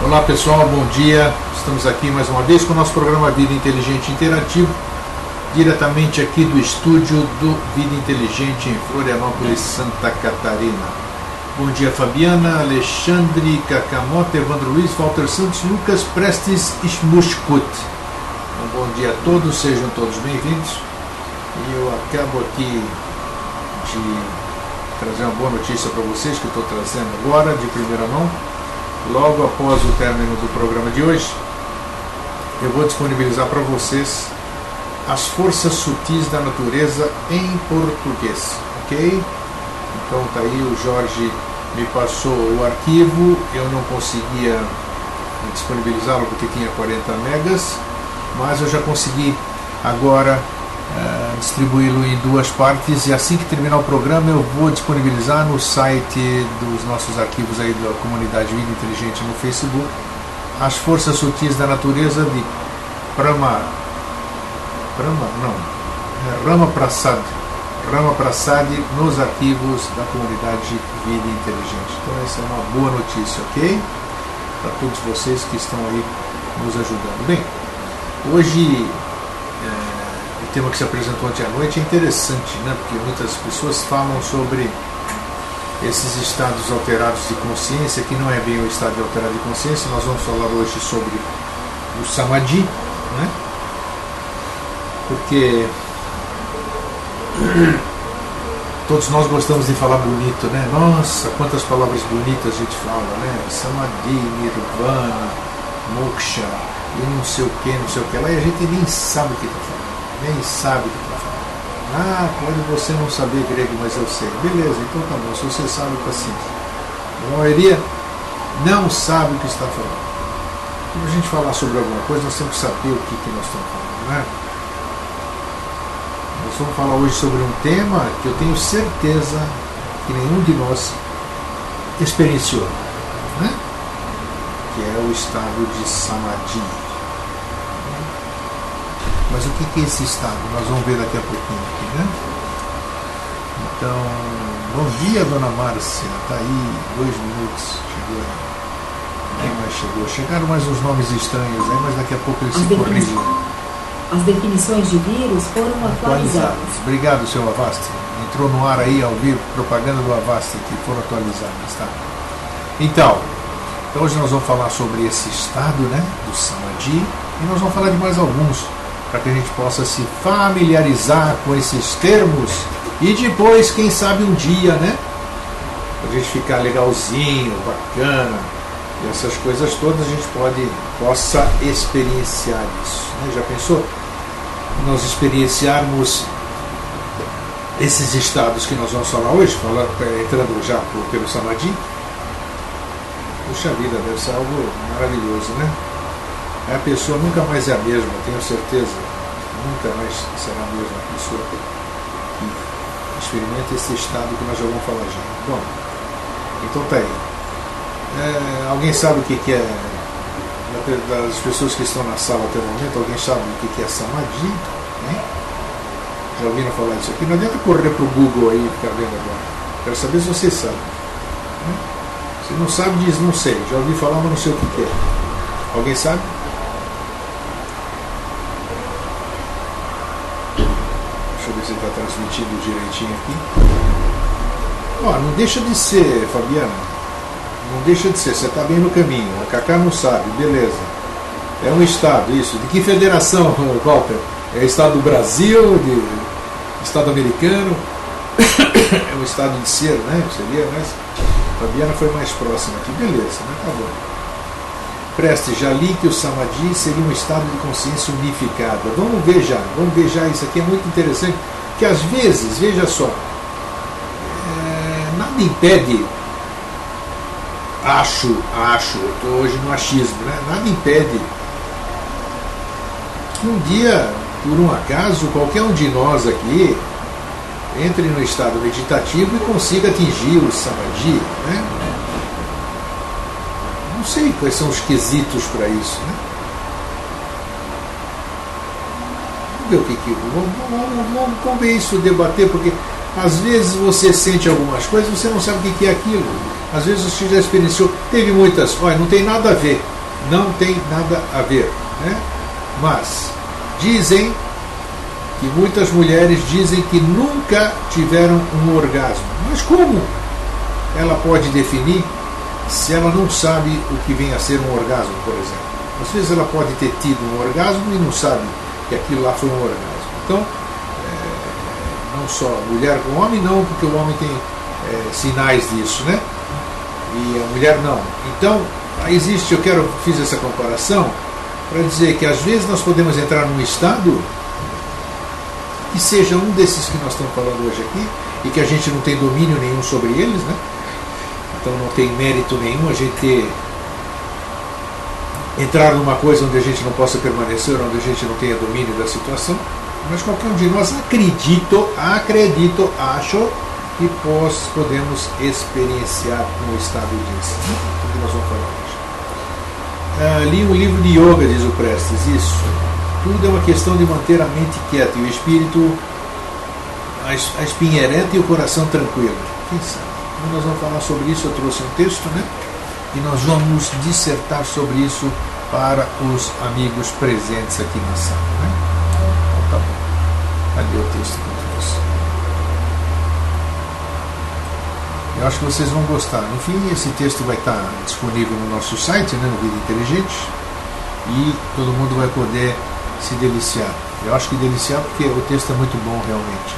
Olá pessoal, bom dia. Estamos aqui mais uma vez com o nosso programa Vida Inteligente Interativo, diretamente aqui do estúdio do Vida Inteligente em Florianópolis, Santa Catarina. Bom dia Fabiana, Alexandre, Cacamoto, Evandro Luiz, Walter Santos, Lucas Prestes Smushkut. Bom dia a todos, sejam todos bem-vindos. E eu acabo aqui de trazer uma boa notícia para vocês, que eu estou trazendo agora, de primeira mão. Logo após o término do programa de hoje, eu vou disponibilizar para vocês as forças sutis da natureza em português, ok? Então tá aí, o Jorge me passou o arquivo, eu não conseguia disponibilizá-lo porque tinha 40 megas, mas eu já consegui agora distribuí-lo em duas partes, e assim que terminar o programa eu vou disponibilizar no site dos nossos arquivos aí da comunidade Vida Inteligente no Facebook as forças sutis da natureza de Rama Prasad nos arquivos da comunidade Vida Inteligente. Então essa é uma boa notícia, ok? Para todos vocês que estão aí nos ajudando. Bem, hoje o tema que se apresentou ontem à noite é interessante, né? Porque muitas pessoas falam sobre esses estados alterados de consciência, que não é bem o estado alterado de consciência. Nós vamos falar hoje sobre o Samadhi, né? Porque todos nós gostamos de falar bonito, né? Nossa, quantas palavras bonitas a gente fala, né? Samadhi, Nirvana, Moksha, e não sei o que lá, e a gente nem sabe o que está falando. Nem sabe o que está falando. Ah, pode você não saber grego, mas eu sei. Beleza, então tá bom, se você sabe, paciência. A maioria não sabe o que está falando. Quando a gente falar sobre alguma coisa, nós temos que saber o que nós estamos falando, né? Nós vamos falar hoje sobre um tema que eu tenho certeza que nenhum de nós experienciou, né? Que é o estado de Samadhi. Mas o que é esse estado? Nós vamos ver daqui a pouquinho aqui, né? Então, bom dia, dona Márcia. Está aí, 2 minutos. Chegou aí. Quem mais chegou? Chegaram mais uns nomes estranhos aí, mas daqui a pouco eles se corrigem. As definições de vírus foram atualizadas. Obrigado, seu Avast. Entrou no ar aí, ao vivo, propaganda do Avast, que foram atualizadas, tá? Então hoje nós vamos falar sobre esse estado, né, do Samadhi, e nós vamos falar de mais alguns, para que a gente possa se familiarizar com esses termos, e depois, quem sabe um dia, né, a gente ficar legalzinho, bacana, e essas coisas todas, a gente possa experienciar isso, né? Já pensou? Nós experienciarmos esses estados que nós vamos falar hoje, entrando já pelo Samadhi. Puxa vida, deve ser algo maravilhoso, né? A pessoa nunca mais é a mesma, tenho certeza. Nunca mais será a mesma pessoa que experimenta esse estado que nós já vamos falar já. Bom, então tá aí. Alguém sabe o que é, das pessoas que estão na sala até o momento, alguém sabe o que é Samadhi? Né? Já ouviram falar disso aqui? Não adianta correr pro Google aí e ficar vendo agora. Quero saber se você sabe. Né? Se não sabe, diz não sei. Já ouvi falar, mas não sei o que é. Alguém sabe? Deixa eu ver se ele está transmitindo direitinho aqui. Não deixa de ser, Fabiana. Não deixa de ser, você está bem no caminho. A Cacá não sabe, beleza. É um estado, isso. De que federação, Walter? É estado do Brasil, de estado americano? É um estado de ser, né? Seria, mas Fabiana foi mais próxima aqui, beleza, mas tá bom. Preste, já li que o Samadhi seria um estado de consciência unificada. Vamos ver já, isso aqui é muito interessante, que às vezes, veja só, nada impede, acho, eu estou hoje no achismo, né? Nada impede que um dia, por um acaso, qualquer um de nós aqui entre no estado meditativo e consiga atingir o Samadhi, né? Não sei quais são os quesitos para isso, né? Vamos ver o que vamos ver isso, debater, porque às vezes você sente algumas coisas, você não sabe o que é aquilo. Às vezes você já experienciou, teve muitas, olha, não tem nada a ver. não tem nada a ver, né? Mas dizem que muitas mulheres dizem que nunca tiveram um orgasmo. Mas como ela pode definir se ela não sabe o que vem a ser um orgasmo, por exemplo? Às vezes ela pode ter tido um orgasmo e não sabe que aquilo lá foi um orgasmo. Então, não só mulher com homem, não, porque o homem tem sinais disso, né? E a mulher não. Então, fiz essa comparação para dizer que às vezes nós podemos entrar num estado que seja um desses que nós estamos falando hoje aqui, e que a gente não tem domínio nenhum sobre eles, né? Então não tem mérito nenhum a gente entrar numa coisa onde a gente não possa permanecer, onde a gente não tenha domínio da situação. Mas qualquer um de nós acho que podemos experienciar um estado desse. O que nós vamos falar hoje? Li um livro de yoga, diz o Prestes, isso. Tudo é uma questão de manter a mente quieta e o espírito, a espinha ereta e o coração tranquilo. Quem sabe? Então nós vamos falar sobre isso, eu trouxe um texto, né? E nós vamos dissertar sobre isso para os amigos presentes aqui na sala, né? Então tá bom. Cadê o texto que eu trouxe? Eu acho que vocês vão gostar. No fim, esse texto vai estar disponível no nosso site, né, no Vida Inteligente, e todo mundo vai poder se deliciar. Eu acho que deliciar porque o texto é muito bom realmente.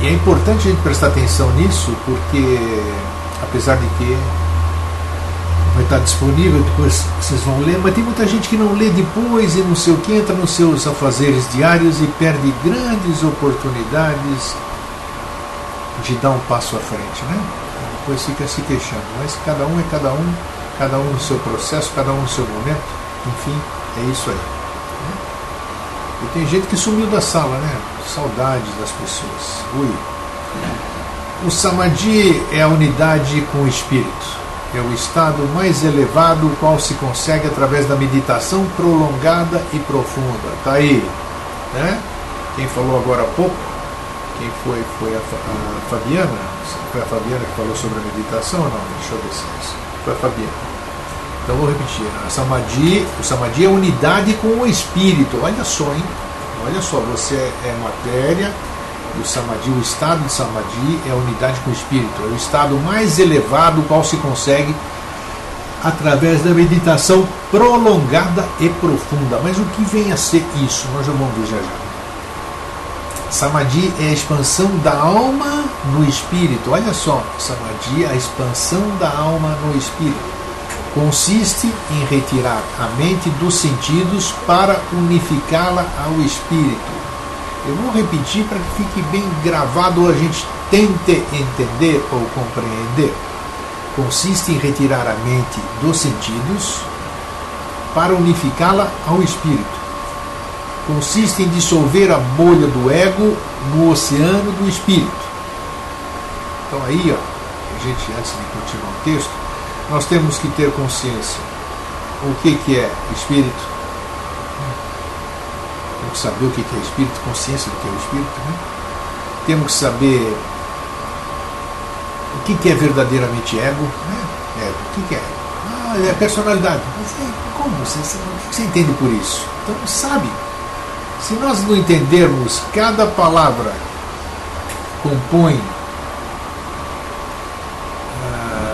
E é importante a gente prestar atenção nisso, porque apesar de que vai estar disponível, depois vocês vão ler, mas tem muita gente que não lê depois e não sei o que, entra nos seus afazeres diários e perde grandes oportunidades de dar um passo à frente, né? Depois fica se queixando, mas cada um é cada um no seu processo, cada um no seu momento, enfim, é isso aí, né? E tem gente que sumiu da sala, né? Saudades das pessoas. Ui. O Samadhi é a unidade com o espírito. É o estado mais elevado, o qual se consegue através da meditação prolongada e profunda. Está aí, né? Quem falou agora há pouco, quem foi a Fabiana? Foi a Fabiana que falou sobre a meditação ou não? Deixa eu ver se é isso. Foi a Fabiana. Então vou repetir. O Samadhi é a unidade com o espírito. Olha só, hein? Olha só, você é matéria. O Samadhi, o estado de Samadhi é a unidade com o espírito, é o estado mais elevado, o qual se consegue através da meditação prolongada e profunda. Mas o que vem a ser isso? Nós já vamos ver já já. Samadhi é a expansão da alma no espírito. Olha só, Samadhi é a expansão da alma no espírito. Consiste em retirar a mente dos sentidos para unificá-la ao espírito. Eu vou repetir para que fique bem gravado ou a gente tente entender ou compreender. Consiste em retirar a mente dos sentidos para unificá-la ao espírito. Consiste em dissolver a bolha do ego no oceano do espírito. Então aí, a gente, antes de continuar o texto, nós temos que ter consciência. O que é espírito? Temos que saber o que é espírito, consciência do que é o espírito, né? Temos que saber o que é verdadeiramente ego, né? O que é? É a personalidade. Mas como? O que você entende por isso? Então sabe. Se nós não entendermos, cada palavra compõe,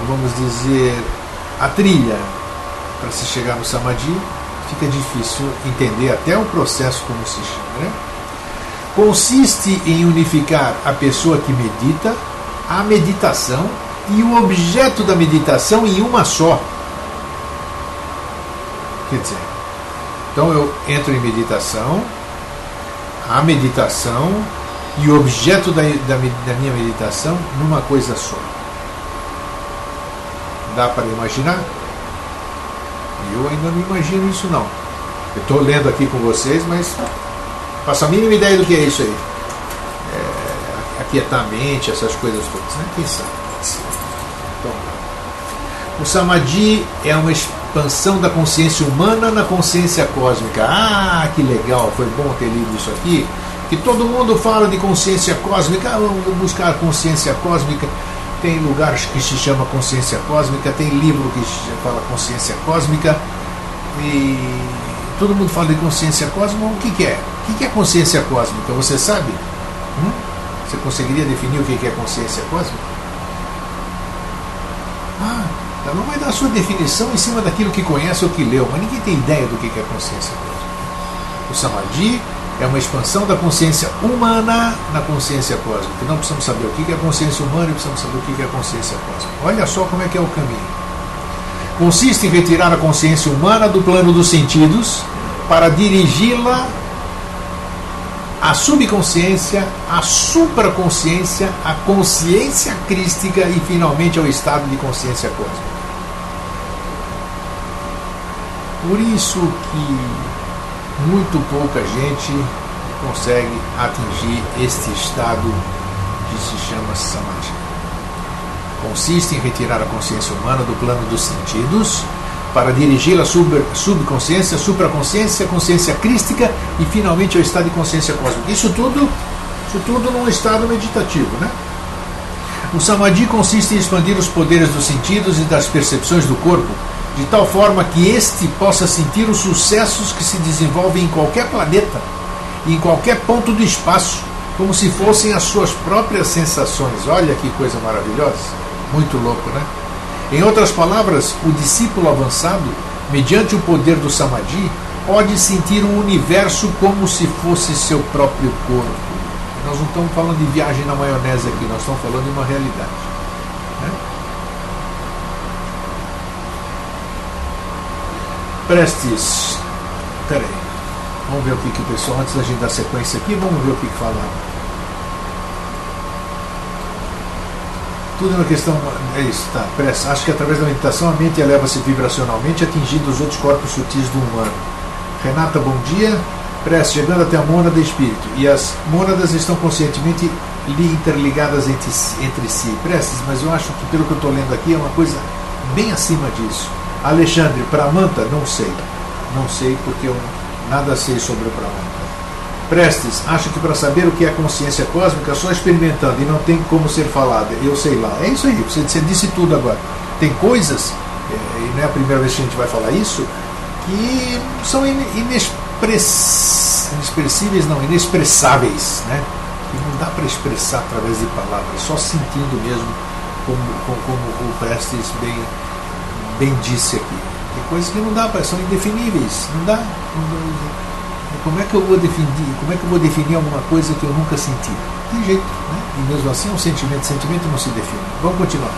vamos dizer, a trilha para se chegar no Samadhi, fica difícil entender até o processo como se chama, né? Consiste em unificar a pessoa que medita, a meditação e o objeto da meditação em uma só. Quer dizer, então eu entro em meditação, a meditação e o objeto da minha meditação numa coisa só. Dá para imaginar? Eu ainda não imagino isso não. Eu estou lendo aqui com vocês, mas faço a mínima ideia do que é isso aí. Aquietar a mente, essas coisas todas, né? Quem sabe? Então, o Samadhi é uma expansão da consciência humana na consciência cósmica. Ah, que legal, foi bom ter lido isso aqui. Que todo mundo fala de consciência cósmica, vamos buscar a consciência cósmica. tem lugares que se chama consciência cósmica, tem livro que fala consciência cósmica, e todo mundo fala de consciência cósmica. O que é? O que é consciência cósmica? Você sabe? Você conseguiria definir o que é consciência cósmica? Cada um vai dar a sua definição em cima daquilo que conhece ou que leu, mas ninguém tem ideia do que é consciência cósmica. O Samadhi é uma expansão da consciência humana na consciência cósmica. Não precisamos saber o que é a consciência humana e precisamos saber o que é a consciência cósmica. Olha só como é que é o caminho. Consiste em retirar a consciência humana do plano dos sentidos para dirigi-la à subconsciência, à supraconsciência, à consciência crística e finalmente ao estado de consciência cósmica. Por isso que muito pouca gente consegue atingir este estado que se chama Samadhi. Consiste em retirar a consciência humana do plano dos sentidos para dirigi-la à subconsciência, supraconsciência, consciência crística e finalmente ao estado de consciência cósmica. Isso tudo num estado meditativo, né? O Samadhi consiste em expandir os poderes dos sentidos e das percepções do corpo, de tal forma que este possa sentir os sucessos que se desenvolvem em qualquer planeta e em qualquer ponto do espaço, como se fossem as suas próprias sensações. Olha que coisa maravilhosa, muito louco, né? Em outras palavras, o discípulo avançado, mediante o poder do Samadhi, pode sentir o universo como se fosse seu próprio corpo. Nós não estamos falando de viagem na maionese aqui, nós estamos falando de uma realidade, né? Prestes. Peraí. Vamos ver o que o pessoal, antes da gente dar sequência aqui, vamos ver o que falaram. Tudo é uma questão. É isso, tá. Prestes. Acho que através da meditação a mente eleva-se vibracionalmente, atingindo os outros corpos sutis do humano. Renata, bom dia. Prestes, chegando até a mônada espírito. E as mônadas estão conscientemente interligadas entre si. Prestes, mas eu acho que pelo que eu estou lendo aqui é uma coisa bem acima disso. Alexandre, Pramanta, não sei. Não sei porque eu nada sei sobre o Pramanta. Prestes, acho que para saber o que é consciência cósmica, só experimentando e não tem como ser falada. Eu sei lá. É isso aí, você disse tudo agora. Tem coisas, e não é a primeira vez que a gente vai falar isso, que são inexpressáveis, né? E não dá para expressar através de palavras, só sentindo mesmo, como o Prestes bem disse aqui. Tem coisas que não dá, são indefiníveis. Não dá. Como é que eu vou definir alguma coisa que eu nunca senti? Tem jeito, né? E mesmo assim, sentimento não se define. Vamos continuar.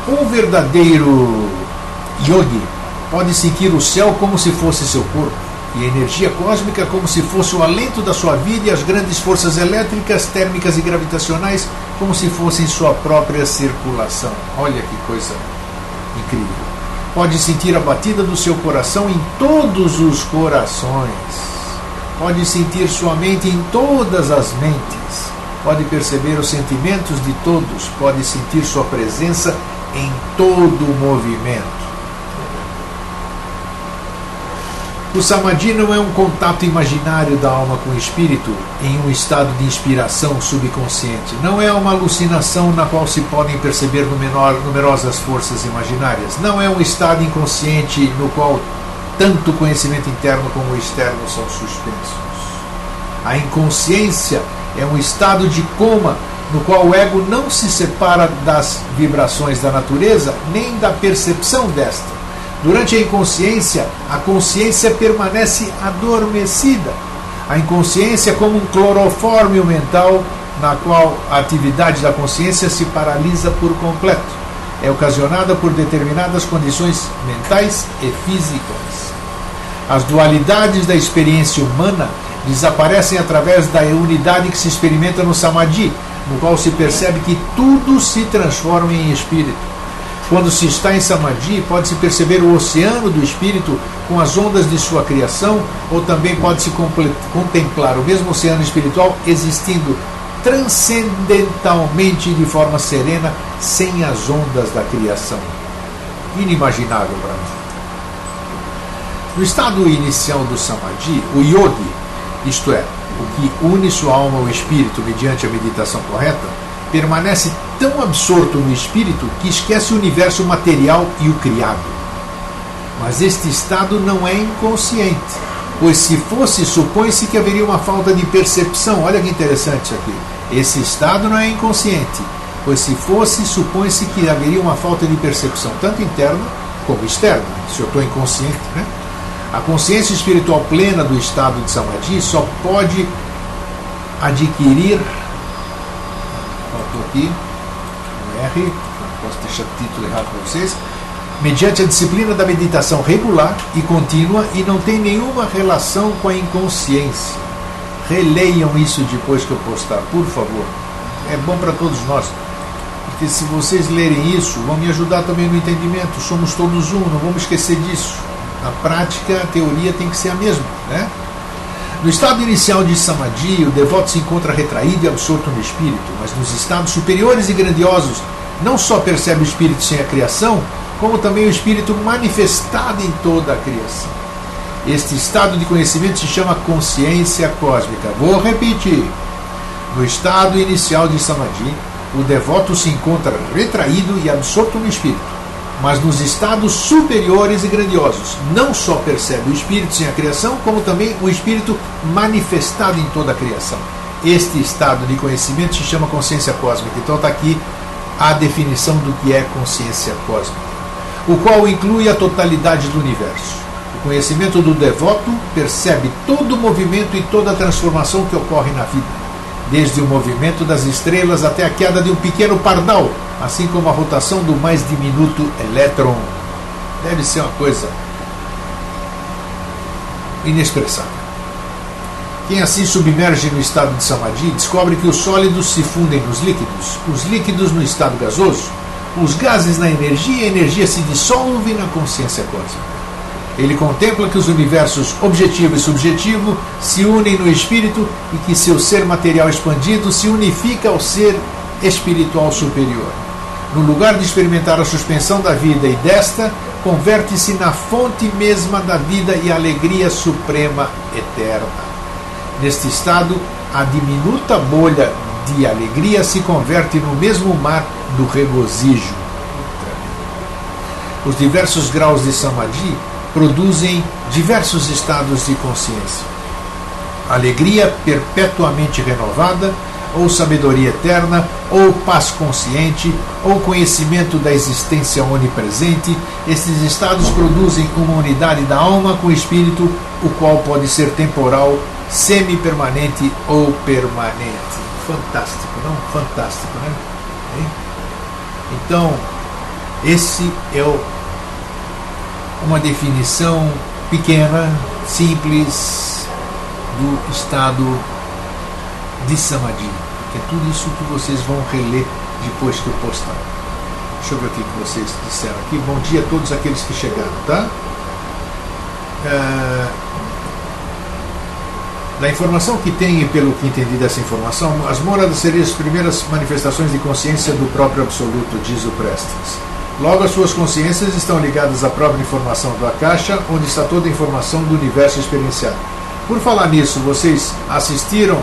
Um verdadeiro yogi pode sentir o céu como se fosse seu corpo, e a energia cósmica como se fosse o alento da sua vida, e as grandes forças elétricas, térmicas e gravitacionais como se fossem sua própria circulação. Olha que coisa incrível. Pode sentir a batida do seu coração em todos os corações. Pode sentir sua mente em todas as mentes. Pode perceber os sentimentos de todos. Pode sentir sua presença em todo o movimento. O Samadhi não é um contato imaginário da alma com o espírito em um estado de inspiração subconsciente. Não é uma alucinação na qual se podem perceber numerosas forças imaginárias. Não é um estado inconsciente no qual tanto o conhecimento interno como o externo são suspensos. A inconsciência é um estado de coma no qual o ego não se separa das vibrações da natureza nem da percepção desta. Durante a inconsciência, a consciência permanece adormecida. A inconsciência é como um clorofórmio mental na qual a atividade da consciência se paralisa por completo. É ocasionada por determinadas condições mentais e físicas. As dualidades da experiência humana desaparecem através da unidade que se experimenta no Samadhi, no qual se percebe que tudo se transforma em espírito. Quando se está em Samadhi, pode-se perceber o oceano do espírito com as ondas de sua criação, ou também pode-se contemplar o mesmo oceano espiritual existindo transcendentalmente de forma serena, sem as ondas da criação. Inimaginável para mim. No estado inicial do Samadhi, o yogi, isto é, o que une sua alma ao espírito mediante a meditação correta, permanece tão absorto no espírito que esquece o universo material e o criado. Mas este estado não é inconsciente, pois se fosse, supõe-se que haveria uma falta de percepção. Olha que interessante isso aqui. Esse estado não é inconsciente, pois se fosse, supõe-se que haveria uma falta de percepção, tanto interna como externa, se eu estou inconsciente, né? A consciência espiritual plena do estado de Samadhi só pode adquirir, faltou aqui, um R, não posso deixar o título errado para vocês, mediante a disciplina da meditação regular e contínua e não tem nenhuma relação com a inconsciência. Releiam isso depois que eu postar, por favor. É bom para todos nós. Porque se vocês lerem isso, vão me ajudar também no entendimento. Somos todos um, não vamos esquecer disso. Na prática, a teoria tem que ser a mesma, né? No estado inicial de Samadhi, o devoto se encontra retraído e absorto no espírito, mas nos estados superiores e grandiosos, não só percebe o espírito sem a criação, como também o espírito manifestado em toda a criação. Este estado de conhecimento se chama consciência cósmica. Vou repetir. No estado inicial de Samadhi, o devoto se encontra retraído e absorto no espírito, mas nos estados superiores e grandiosos, não só percebe o espírito sem a criação, como também o espírito manifestado em toda a criação. Este estado de conhecimento se chama consciência cósmica. Então está aqui a definição do que é consciência cósmica, o qual inclui a totalidade do universo. O conhecimento do devoto percebe todo o movimento e toda a transformação que ocorre na vida, desde o movimento das estrelas até a queda de um pequeno pardal, assim como a rotação do mais diminuto elétron. Deve ser uma coisa inexpressável. Quem assim submerge no estado de Samadhi descobre que os sólidos se fundem nos líquidos, os líquidos no estado gasoso, os gases na energia e a energia se dissolve na consciência cósmica. Ele contempla que os universos objetivo e subjetivo se unem no espírito e que seu ser material expandido se unifica ao ser espiritual superior. No lugar de experimentar a suspensão da vida e desta, converte-se na fonte mesma da vida e alegria suprema eterna. Neste estado, a diminuta bolha de alegria se converte no mesmo mar do regozijo. Os diversos graus de Samadhi produzem diversos estados de consciência. Alegria perpetuamente renovada, ou sabedoria eterna, ou paz consciente, ou conhecimento da existência onipresente. Estes estados produzem uma unidade da alma com o espírito, o qual pode ser temporal, semi-permanente ou permanente. Fantástico, não? Fantástico, né? Então, esse é uma definição pequena, simples, do estado de Samadhi, que é tudo isso que vocês vão reler depois que eu postar. Deixa eu ver o que vocês disseram aqui. Bom dia a todos aqueles que chegaram, tá? Da informação que tem e pelo que entendi dessa informação, as moradas seriam as primeiras manifestações de consciência do próprio Absoluto, diz o Prestes. Logo, as suas consciências estão ligadas à própria informação do Akasha, onde está toda a informação do universo experienciado. Por falar nisso, vocês assistiram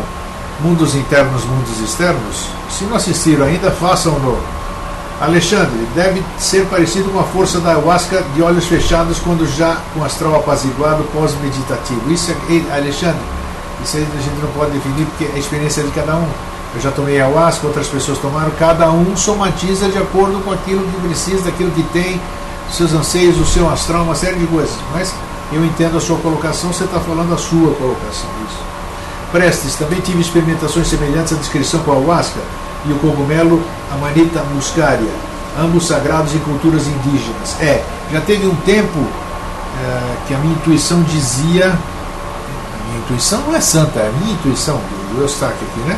Mundos Internos, Mundos Externos? Se não assistiram ainda, façam-no. Alexandre, deve ser parecido com a força da ayahuasca de olhos fechados quando já com o astral apaziguado pós-meditativo. Isso é, Alexandre, isso aí a gente não pode definir porque é a experiência de cada um. Eu já tomei ayahuasca, outras pessoas tomaram, cada um somatiza de acordo com aquilo que precisa, daquilo que tem, seus anseios, o seu astral, uma série de coisas. Mas eu entendo a sua colocação, você está falando a sua colocação. Isso. Prestes, também tive experimentações semelhantes à descrição com a ayahuasca e o cogumelo Amanita muscaria, ambos sagrados em culturas indígenas. Já teve um tempo que a minha intuição dizia, a minha intuição não é santa, é a minha intuição, do Eustáquio aqui, né?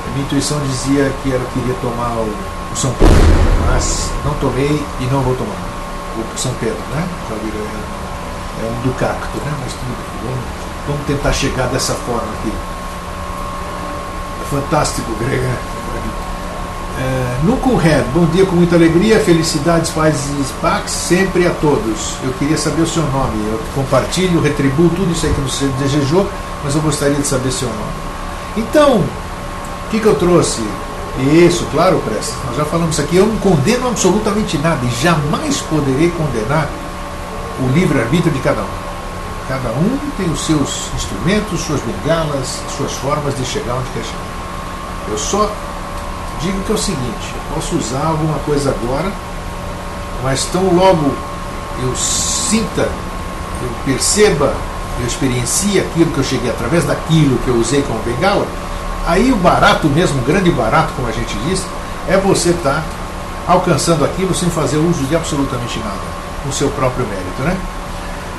A minha intuição dizia que eu queria tomar o São Pedro, mas não tomei e não vou tomar. O São Pedro, né? É um do cacto, né? Mas tudo bem, vamos tentar chegar dessa forma aqui. Fantástico, Grega. Nukum Red, bom dia com muita alegria, felicidades, paz e Pax sempre a todos. Eu queria saber o seu nome, eu compartilho, retribuo tudo isso aí que você desejou, mas eu gostaria de saber seu nome. Então, o que eu trouxe? Isso, claro, Prestes. Nós já falamos aqui, eu não condeno absolutamente nada e jamais poderei condenar o livre-arbítrio de cada um. Cada um tem os seus instrumentos, suas bengalas, suas formas de chegar onde quer chegar. Eu só digo que é o seguinte, eu posso usar alguma coisa agora, mas tão logo eu sinta, eu perceba, eu experiencie aquilo que eu cheguei através daquilo que eu usei como bengala, aí o barato mesmo, o grande barato, como a gente diz, é você estar alcançando aquilo sem fazer uso de absolutamente nada, com o seu próprio mérito, né?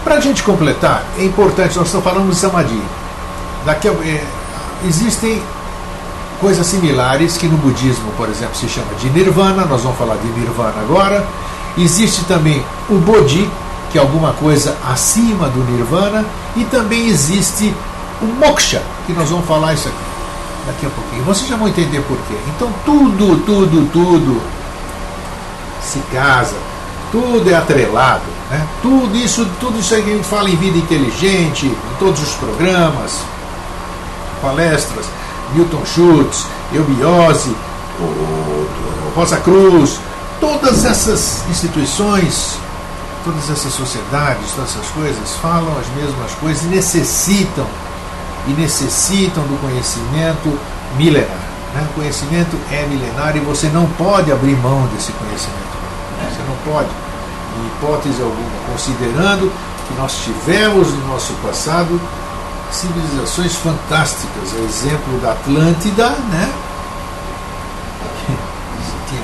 Para a gente completar, é importante, nós estamos falando de Samadhi. Existem coisas similares que no budismo, por exemplo, se chama de Nirvana, nós vamos falar de Nirvana agora. Existe também o Bodhi, que é alguma coisa acima do Nirvana, e também existe o Moksha, que nós vamos falar isso aqui daqui a pouquinho. Vocês já vão entender por quê. Então tudo se casa, tudo é atrelado, né? Tudo isso aí que a gente fala em vida inteligente, em todos os programas, palestras, Milton Schultz, Eubiose, Rosa Cruz, todas essas instituições, todas essas sociedades, todas essas coisas falam as mesmas coisas e necessitam do conhecimento milenar, né? O conhecimento é milenar e você não pode abrir mão desse conhecimento. Você não pode, em hipótese alguma, considerando que nós tivemos no nosso passado civilizações fantásticas, a exemplo da Atlântida, né?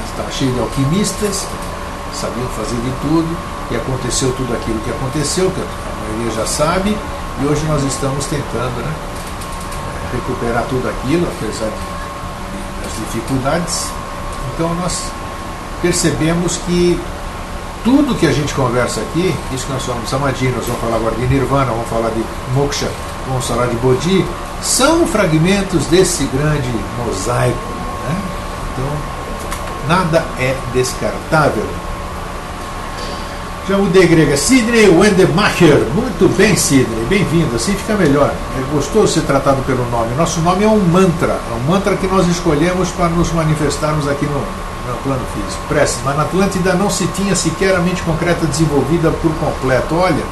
Estava cheio de alquimistas, sabiam fazer de tudo, e aconteceu tudo aquilo que aconteceu, que a maioria já sabe, e hoje nós estamos tentando, né, recuperar tudo aquilo, apesar das dificuldades. Então nós percebemos que tudo que a gente conversa aqui, isso que nós falamos de Samadhi, nós vamos falar agora de Nirvana, vamos falar de Moksha, vamos falar de Bodhi, são fragmentos desse grande mosaico, né? Então, nada é descartável. Já mudei grega. Sidney Wendemacher. Muito bem, Sidney. Bem-vindo. Assim fica melhor. É gostoso ser tratado pelo nome. Nosso nome é um mantra. É um mantra que nós escolhemos para nos manifestarmos aqui no plano físico. Prestes, mas na Atlântida não se tinha sequer a mente concreta desenvolvida por completo. Olha,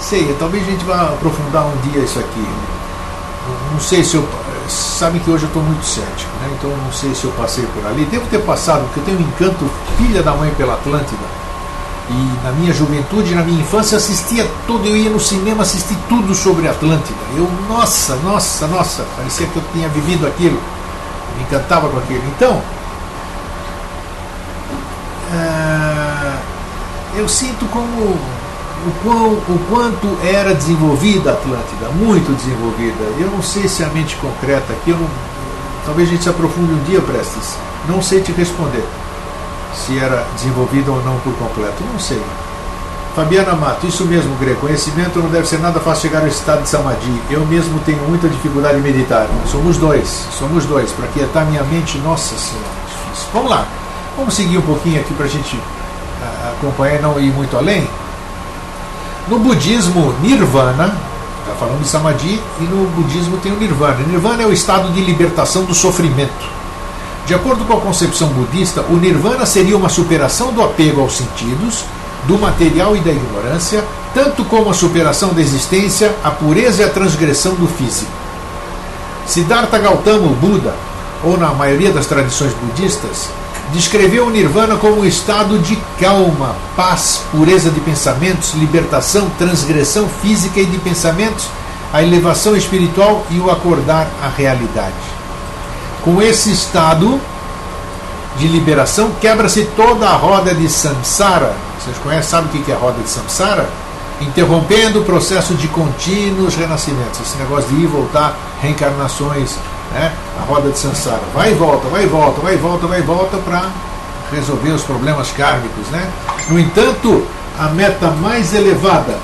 sei, talvez a gente vá aprofundar um dia isso aqui. Não sei se eu... Sabem que hoje eu estou muito cético, né? Então não sei se eu passei por ali. Devo ter passado, porque eu tenho um encanto filha da mãe pela Atlântida. E na minha juventude, na minha infância, assistia tudo. Eu ia no cinema assistir tudo sobre a Atlântida. Eu, nossa, parecia que eu tinha vivido aquilo. Me encantava com aquilo. Então, eu sinto como o quanto era desenvolvida a Atlântida, muito desenvolvida. Eu não sei se a mente concreta aqui, talvez a gente se aprofunde um dia, Prestes. Não sei te responder se era desenvolvida ou não por completo, não sei. Fabiana Mato, isso mesmo, Greg, conhecimento não deve ser nada fácil chegar ao estado de Samadhi. Eu mesmo tenho muita dificuldade em meditar. Somos dois, para quietar minha mente, nossa senhora, difícil. Vamos lá, vamos seguir um pouquinho aqui para a gente acompanhar e não ir muito além. No budismo, Nirvana, está falando de Samadhi, e no budismo tem o Nirvana. Nirvana é o estado de libertação do sofrimento. De acordo com a concepção budista, o Nirvana seria uma superação do apego aos sentidos, do material e da ignorância, tanto como a superação da existência, a pureza e a transgressão do físico. Siddhartha Gautama, o Buda, ou na maioria das tradições budistas, descreveu o Nirvana como um estado de calma, paz, pureza de pensamentos, libertação, transgressão física e de pensamentos, a elevação espiritual e o acordar à realidade. Com esse estado de liberação, quebra-se toda a roda de samsara. Vocês conhecem, sabem o que é a roda de samsara? Interrompendo o processo de contínuos renascimentos. Esse negócio de ir e voltar, reencarnações, né? A roda de samsara. Vai e volta para resolver os problemas kármicos, né? No entanto, a meta mais elevada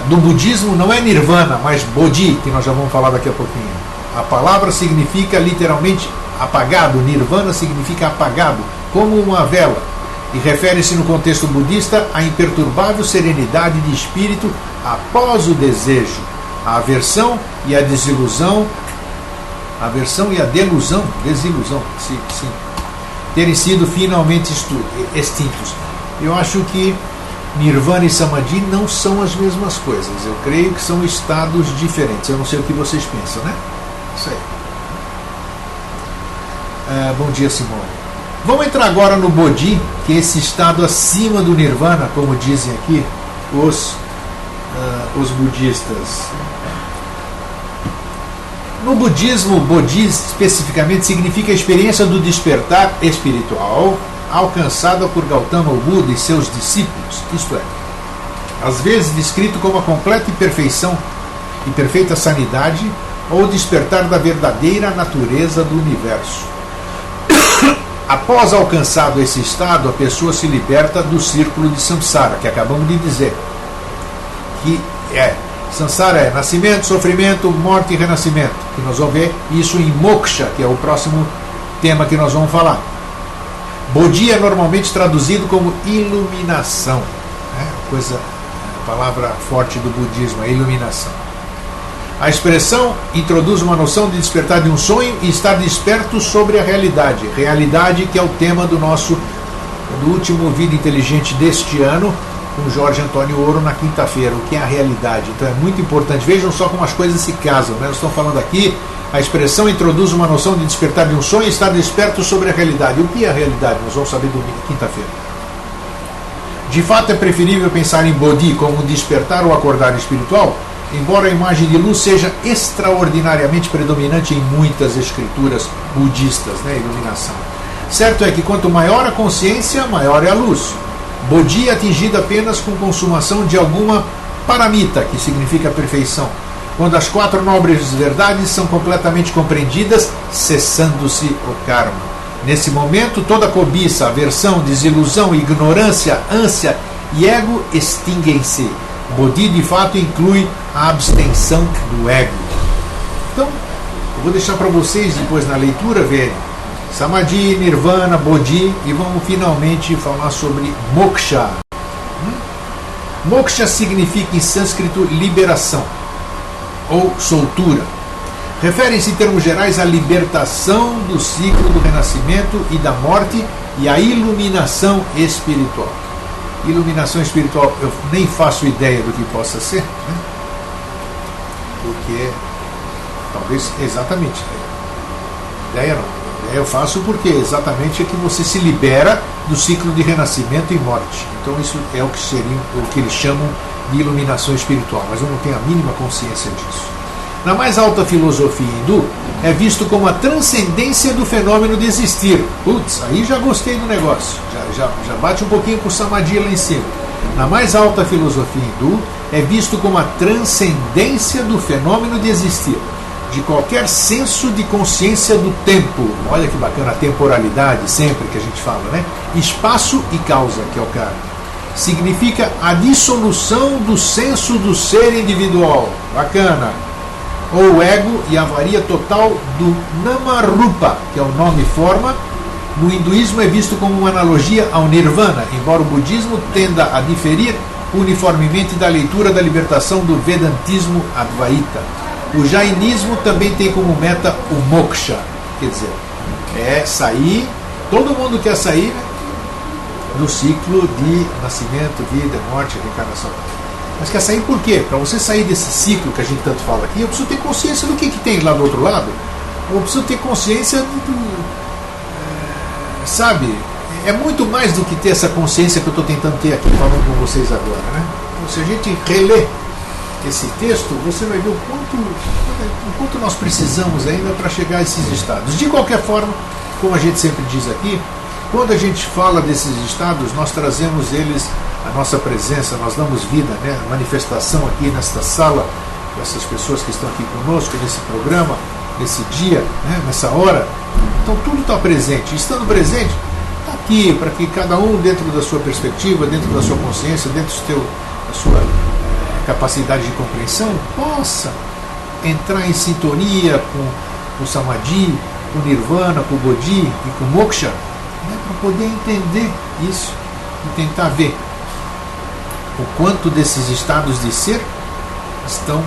do budismo não é Nirvana, mas Bodhi, que nós já vamos falar daqui a pouquinho. A palavra significa literalmente apagado, Nirvana significa apagado, como uma vela, e refere-se no contexto budista à imperturbável serenidade de espírito após o desejo, a aversão e a desilusão a aversão e a desilusão, sim, terem sido finalmente extintos. Eu acho que Nirvana e Samadhi não são as mesmas coisas. Eu creio que são estados diferentes. Eu não sei o que vocês pensam, né? Isso aí. Bom dia, Simone. Vamos entrar agora no Bodhi, que é esse estado acima do Nirvana, como dizem aqui os budistas. No budismo, Bodhi especificamente significa a experiência do despertar espiritual alcançada por Gautama Buda e seus discípulos, isto é, às vezes descrito como a completa perfeição e perfeita sanidade ou despertar da verdadeira natureza do universo. Após alcançado esse estado, a pessoa se liberta do círculo de samsara, que acabamos de dizer, que samsara é nascimento, sofrimento, morte e renascimento, que nós vamos ver isso em moksha, que é o próximo tema que nós vamos falar. Bodhi é normalmente traduzido como iluminação, a palavra forte do budismo é iluminação. A expressão introduz uma noção de despertar de um sonho e estar desperto sobre a realidade que é o tema do último Vida Inteligente deste ano, com Jorge Antônio Ouro, na quinta-feira, o que é a realidade. Então é muito importante, vejam só como as coisas se casam, né? Nós estamos falando aqui, a expressão introduz uma noção de despertar de um sonho e estar desperto sobre a realidade. O que é a realidade? Nós vamos saber domingo, quinta-feira. De fato, é preferível pensar em Bodhi como um despertar ou acordar espiritual, embora a imagem de luz seja extraordinariamente predominante em muitas escrituras budistas, né? Iluminação. Certo é que quanto maior a consciência, maior é a luz. Bodhi é atingido apenas com consumação de alguma paramita, que significa perfeição, quando as 4 nobres verdades são completamente compreendidas, cessando-se o karma. Nesse momento, toda cobiça, aversão, desilusão, ignorância, ânsia e ego extinguem-se. Bodhi, de fato, inclui a abstenção do ego. Então, eu vou deixar para vocês, depois na leitura, verem Samadhi, Nirvana, Bodhi, e vamos finalmente falar sobre Moksha. Moksha significa em sânscrito liberação ou soltura. Refere-se em termos gerais à libertação do ciclo do renascimento e da morte e à iluminação espiritual. Iluminação espiritual, eu nem faço ideia do que possa ser, né? Porque talvez exatamente ideia não. Eu faço porque exatamente é que você se libera do ciclo de renascimento e morte. Então isso é o que seria o que eles chamam de iluminação espiritual, mas eu não tenho a mínima consciência disso. Na mais alta filosofia hindu, é visto como a transcendência do fenômeno de existir. Putz, aí já gostei do negócio, já bate um pouquinho com o Samadhi lá em cima. Na mais alta filosofia hindu, é visto como a transcendência do fenômeno de existir, de qualquer senso de consciência do tempo. Olha que bacana a temporalidade, sempre que a gente fala, né? Espaço e causa, que é o karma. Significa a dissolução do senso do ser individual. Bacana. Ou ego e a avaria total do Namarupa, que é o nome e forma. No hinduísmo é visto como uma analogia ao Nirvana, embora o budismo tenda a diferir uniformemente da leitura da libertação do Vedantismo Advaita. O jainismo também tem como meta o moksha, quer dizer, é sair, todo mundo quer sair, né, do ciclo de nascimento, vida, morte, reencarnação. Mas quer sair por quê? Para você sair desse ciclo que a gente tanto fala aqui, eu preciso ter consciência do que tem lá do outro lado. Eu preciso ter consciência sabe, é muito mais do que ter essa consciência que eu estou tentando ter aqui falando com vocês agora, né? Então, se a gente relê esse texto, você vai ver o quanto nós precisamos ainda para chegar a esses estados. De qualquer forma, como a gente sempre diz aqui, quando a gente fala desses estados, nós trazemos eles a nossa presença, nós damos vida, né? A manifestação aqui nesta sala, com essas pessoas que estão aqui conosco, nesse programa, nesse dia, né? Nessa hora. Então tudo está presente. Estando presente, está aqui, para que cada um, dentro da sua perspectiva, dentro da sua consciência, dentro da sua capacidade de compreensão, possa entrar em sintonia com o Samadhi, com o Nirvana, com o Bodhi e com o Moksha, né, para poder entender isso e tentar ver o quanto desses estados de ser estão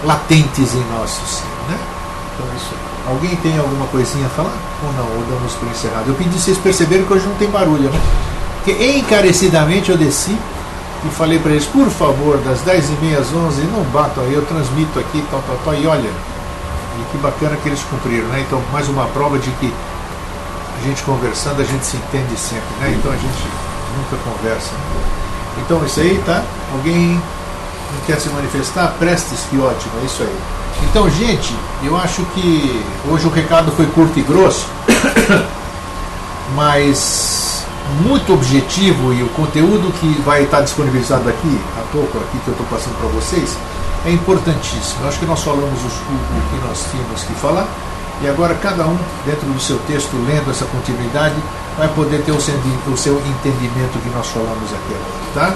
latentes em nosso ser, né? Então isso. Alguém tem alguma coisinha a falar? Ou não? Ou damos por encerrado? Eu pedi vocês perceberem que hoje não tem barulho, né? Porque encarecidamente eu desci e falei para eles, por favor, das 10h30 às 11 não batam aí, eu transmito aqui, tal, e olha, e que bacana que eles cumpriram, né? Então, mais uma prova de que a gente conversando, a gente se entende sempre, né? Então a gente nunca conversa. Então isso aí, tá? Alguém não quer se manifestar? Prestes, que ótimo, é isso aí. Então, gente, eu acho que hoje o recado foi curto e grosso, mas muito objetivo, e o conteúdo que vai estar disponibilizado aqui, a pouco aqui que eu estou passando para vocês, é importantíssimo. Eu acho que nós falamos o que nós tínhamos que falar, e agora cada um, dentro do seu texto, lendo essa continuidade, vai poder ter o seu entendimento que nós falamos aqui agora, tá?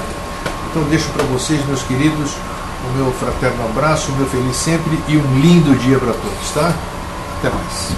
Então deixo para vocês, meus queridos, o meu fraterno abraço, o meu feliz sempre e um lindo dia para todos, tá? Até mais.